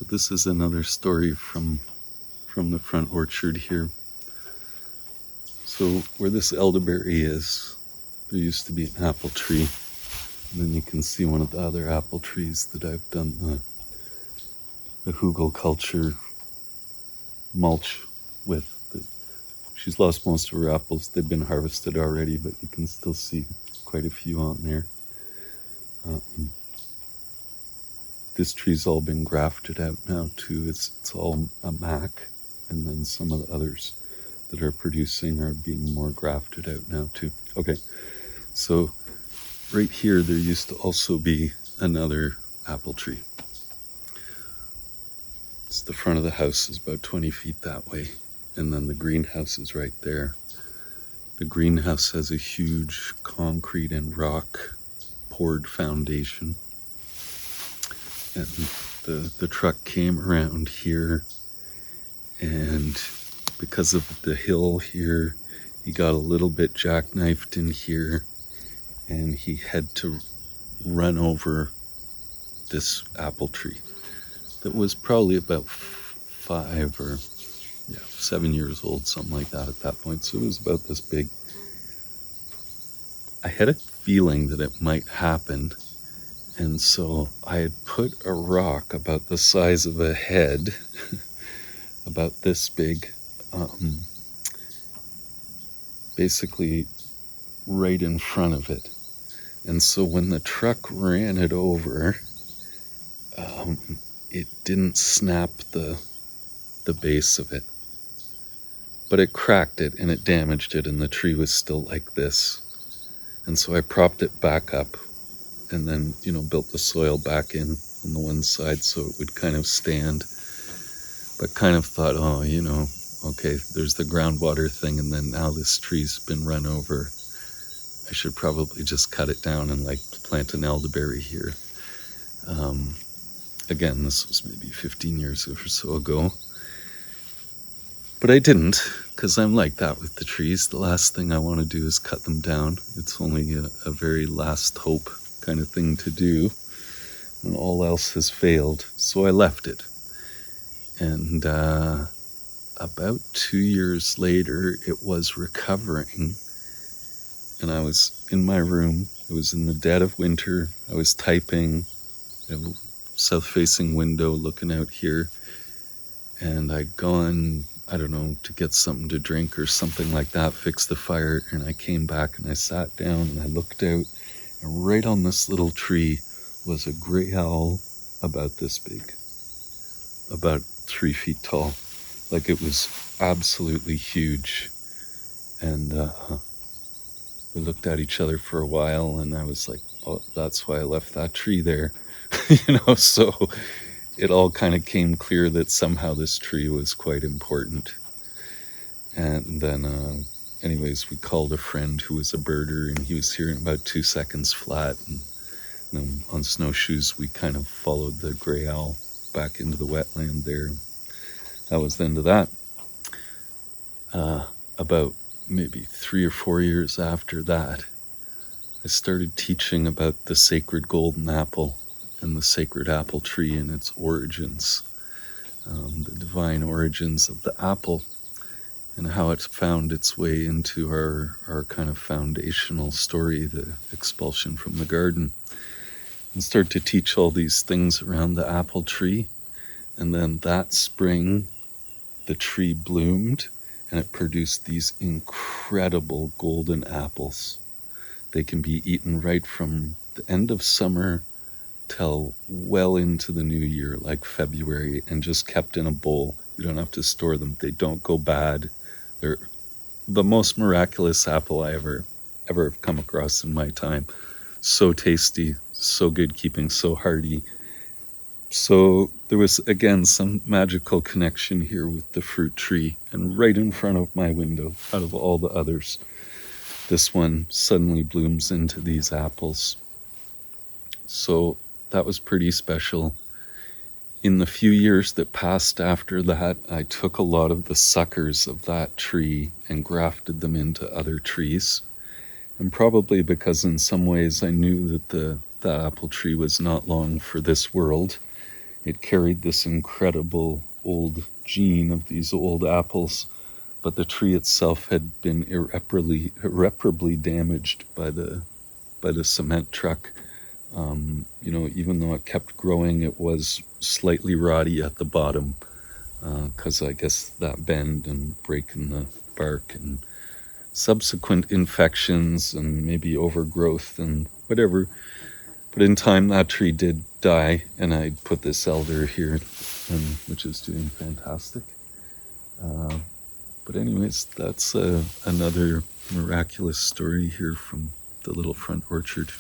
So this is another story from the front orchard here. So where this elderberry is, there used to be an apple tree. And then you can see one of the other apple trees that I've done the hugelkultur mulch with. She's lost most of her apples. They've been harvested already, but you can still see quite a few on there. This tree's all been grafted out now too. It's all a mac, and then some of the others that are producing are being more grafted out now too. Okay, so right here there used to also be another apple tree. It's the front of the house is about 20 feet that way, and then the greenhouse is right there. The greenhouse has a huge concrete and rock poured foundation. And the truck came around here, and because of the hill here, he got a little bit jackknifed in here, and he had to run over this apple tree that was probably about 7 years old, something like that at that point. So it was about this big. I had a feeling that it might happen. And so I had put a rock about the size of a head, about this big, basically right in front of it. And so when the truck ran it over, it didn't snap the base of it. But it cracked it and it damaged it, and the tree was still like this. And so I propped it back up, and then, built the soil back in on the one side so it would kind of stand. But kind of thought, okay, there's the groundwater thing, and then now this tree's been run over. I should probably just cut it down and plant an elderberry here. Again, this was maybe 15 years or so ago. But I didn't, because I'm like that with the trees. The last thing I want to do is cut them down. It's only a very last hope kind of thing to do when all else has failed. So I left it. And about 2 years later, it was recovering. And I was in my room. It was in the dead of winter. I was typing. I have a south-facing window looking out here. And I'd gone, I don't know, to get something to drink or something like that, fix the fire. And I came back and I sat down and I looked out. And right on this little tree was a gray owl about this big, about 3 feet tall. Like, it was absolutely huge. And we looked at each other for a while, and I was like, oh, that's why I left that tree there. So it all kind of came clear that somehow this tree was quite important. And then anyways, we called a friend who was a birder, and he was here in about 2 seconds flat. And then on snowshoes, we kind of followed the gray owl back into the wetland there. That was the end of that. About maybe 3 or 4 years after that, I started teaching about the sacred golden apple and the sacred apple tree and its origins, the divine origins of the apple, and how it's found its way into our kind of foundational story, the expulsion from the garden, and start to teach all these things around the apple tree. And then that spring, the tree bloomed, and it produced these incredible golden apples. They can be eaten right from the end of summer till well into the new year, like February, and just kept in a bowl. You don't have to store them. They don't go bad. They're the most miraculous apple I ever have come across in my time. So tasty, so good keeping, so hearty. So there was, again, some magical connection here with the fruit tree, and right in front of my window, out of all the others, this one suddenly blooms into these apples. So that was pretty special. In the few years that passed after that, I took a lot of the suckers of that tree and grafted them into other trees. And probably because in some ways I knew that the apple tree was not long for this world, It carried this incredible old gene of these old apples, but the tree itself had been irreparably damaged by the cement truck. Even though it kept growing, it was slightly rotty at the bottom, because I guess that bend and break in the bark and subsequent infections and maybe overgrowth and whatever. But in time, that tree did die, and I put this elder here, which is doing fantastic. But anyways, that's another miraculous story here from the little front orchard.